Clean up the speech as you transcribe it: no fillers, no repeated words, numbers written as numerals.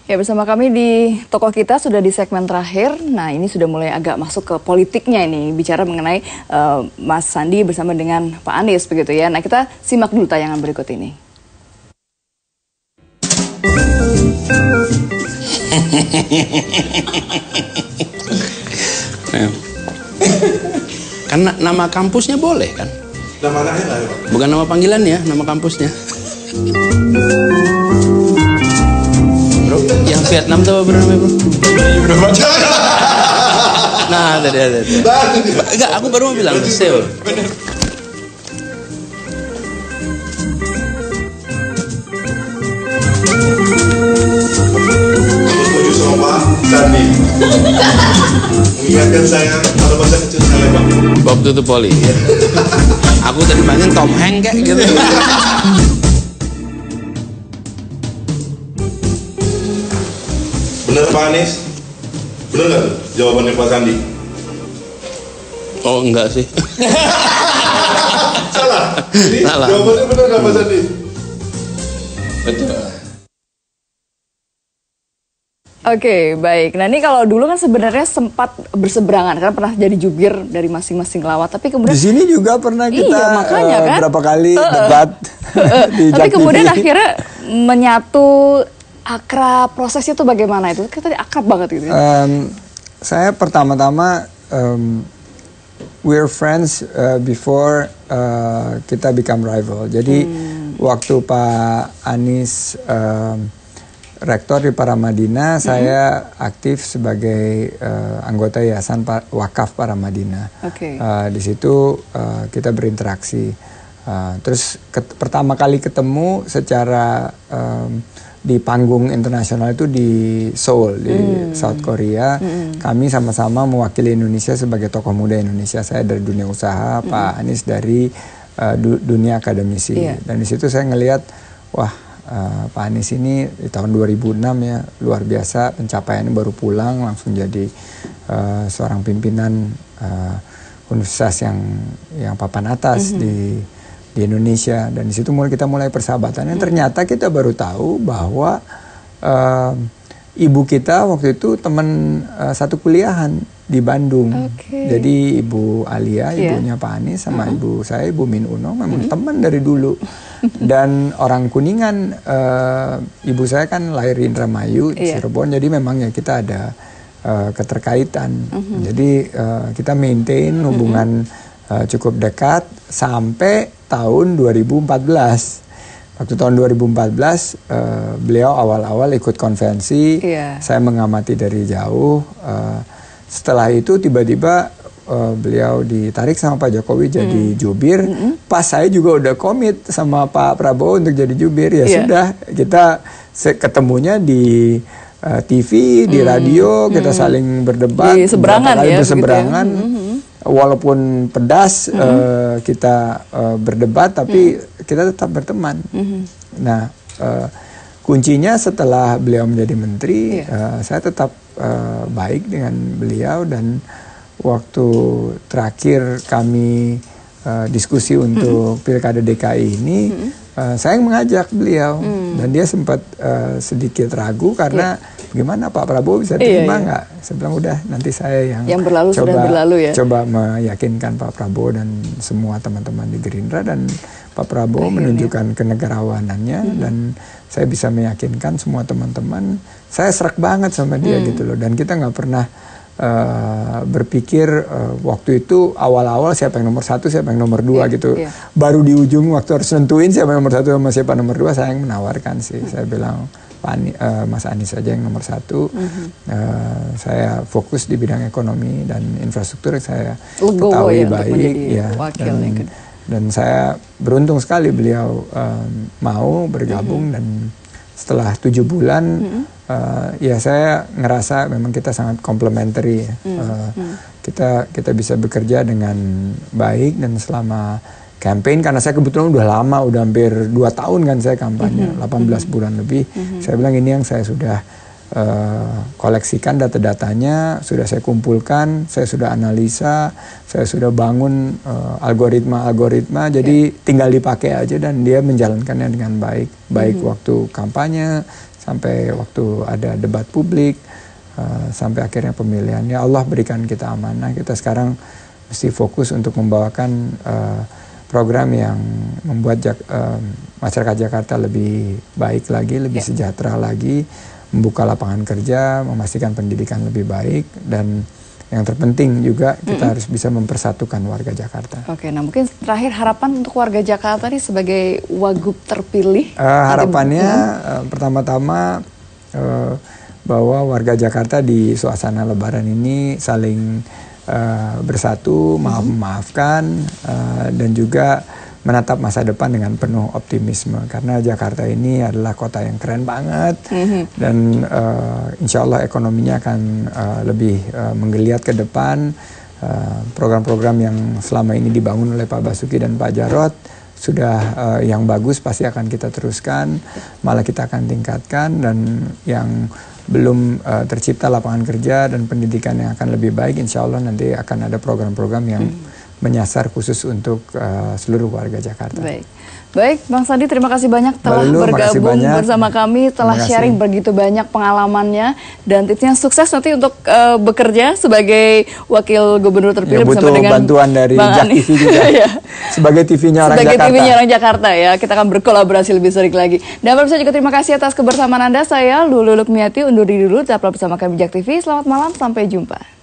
Ya, bersama kami di Tokoh Kita sudah di segmen terakhir. Nah, ini sudah mulai agak masuk ke politiknya ini, bicara mengenai Mas Sandi bersama dengan Pak Anies begitu ya. Nah, kita simak dulu tayangan berikut ini. Karena nama kampusnya boleh kan? Nama anaknya lah ya, Pak? Bukan nama panggilannya, nama kampusnya. Bro, yang Vietnam tuh apa bernama bro? Udah baca. Nah, ada. Enggak, aku baru mau bilang Seoul. Bener. Setuju sama Pak Sandi. Mengingatkan saya kalau masa kecil saya, Pak. Bob Tutupoli. Aku tadi panggil Tom Hanks kayak gitu. Bener Pak Anies? Bener nggak tuh jawabannya Pak Sandi? Oh enggak sih. Salah. Jadi Salah. jawabannya bener nggak Pak Sandi? Betul. Oke, baik. Nah, ini kalau dulu kan sebenarnya sempat berseberangan karena pernah jadi jubir dari masing-masing lawat, tapi kemudian Di sini juga pernah kita makanya, kan? berapa kali debat di tapi Jak kemudian TV. akhirnya menyatu, akrab. Prosesnya tuh bagaimana itu? Kita akrab banget gitu. Saya pertama-tama we're friends before kita become rival. Jadi waktu Pak Anies rektor di Paramadina, saya aktif sebagai anggota Yayasan Wakaf Paramadina. Oke. Di situ kita berinteraksi. Terus pertama kali ketemu secara di panggung internasional itu di Seoul, di South Korea. Kami sama-sama mewakili Indonesia sebagai tokoh muda Indonesia. Saya dari dunia usaha, Pak Anies dari dunia akademisi. Dan di situ saya ngelihat, wah, Pak Anies ini di tahun 2006 ya, luar biasa pencapaiannya, baru pulang langsung jadi seorang pimpinan universitas yang papan atas di Indonesia. Dan di situ kita mulai persahabatan. Dan ternyata kita baru tahu bahwa ibu kita waktu itu teman satu kuliahan di Bandung. Jadi Ibu Alia, ibunya Pak Anies, sama ibu saya, Ibu Min Uno, memang teman dari dulu. Dan orang Kuningan, ibu saya kan lahir di Indramayu, Cirebon, jadi memang ya kita ada keterkaitan. Jadi kita maintain hubungan cukup dekat sampai tahun 2014. Waktu tahun 2014 beliau awal-awal ikut konvensi, saya mengamati dari jauh. Setelah itu tiba-tiba beliau ditarik sama Pak Jokowi jadi jubir. Pas saya juga udah komit sama Pak Prabowo untuk jadi jubir, ya sudah kita ketemunya di TV, di radio, kita saling berdebat, berseberangan ya, berseberangan. Walaupun pedas kita berdebat, tapi kita tetap berteman. Nah, kuncinya setelah beliau menjadi menteri, saya tetap baik dengan beliau. Dan waktu terakhir kami diskusi untuk Pilkada DKI ini, saya mengajak beliau, dan dia sempat sedikit ragu karena gimana Pak Prabowo bisa terima nggak? Saya bilang udah, nanti saya yang berlalu sudah berlalu ya. Coba meyakinkan Pak Prabowo dan semua teman-teman di Gerindra, dan Pak Prabowo menunjukkan kenegarawanannya, dan saya bisa meyakinkan semua teman-teman. Saya serak banget sama dia gitu loh, dan kita nggak pernah berpikir waktu itu awal-awal siapa yang nomor 1, siapa yang nomor 2 gitu. Baru di ujung waktu harus nentuin siapa yang nomor 1 sama siapa nomor 2, saya yang menawarkan sih. Saya bilang Mas Anies saja yang nomor 1. Saya fokus di bidang ekonomi dan infrastruktur, saya ketahui baik ya. Dan saya beruntung sekali beliau mau bergabung, dan setelah 7 bulan ya saya ngerasa memang kita sangat komplementari ya. Kita bisa bekerja dengan baik. Dan selama campaign, karena saya kebetulan udah lama, udah hampir 2 tahun kan saya kampanye, 18 bulan lebih. Saya bilang ini yang saya sudah koleksikan data-datanya, sudah saya kumpulkan, saya sudah analisa, saya sudah bangun algoritma-algoritma, jadi tinggal dipakai aja, dan dia menjalankannya dengan baik. Baik waktu kampanye, sampai waktu ada debat publik, sampai akhirnya pemilihan. Ya Allah berikan kita amanah, kita sekarang mesti fokus untuk membawakan program yang membuat masyarakat Jakarta lebih baik lagi, lebih sejahtera lagi, membuka lapangan kerja, memastikan pendidikan lebih baik, dan yang terpenting juga kita harus bisa mempersatukan warga Jakarta. Oke, nah mungkin terakhir harapan untuk warga Jakarta nih sebagai wagub terpilih. Harapannya pertama-tama bahwa warga Jakarta di suasana Lebaran ini saling bersatu, maaf-maafkan, dan juga menatap masa depan dengan penuh optimisme, karena Jakarta ini adalah kota yang keren banget, dan insya Allah ekonominya akan lebih menggeliat ke depan. Program-program yang selama ini dibangun oleh Pak Basuki dan Pak Jarot sudah yang bagus pasti akan kita teruskan, malah kita akan tingkatkan, dan yang belum tercipta lapangan kerja dan pendidikan yang akan lebih baik, insya Allah nanti akan ada program-program yang menyasar khusus untuk seluruh warga Jakarta. Baik, Bang Sandi, terima kasih banyak telah bergabung bersama kami, telah sharing begitu banyak pengalamannya dan tipsnya. Sukses nanti untuk bekerja sebagai wakil gubernur terpilih bersama dengan bantuan dari Jak TV juga. Sebagai TV-nya orang Jakarta. Sebagai TV-nya orang Jakarta ya, kita akan berkolaborasi lebih sering lagi. Dan pemirsa juga terima kasih atas kebersamaan Anda. Saya Lulu Lukmiati undur diri dulu. Tetaplah bersama kami Jak TV. Selamat malam, sampai jumpa.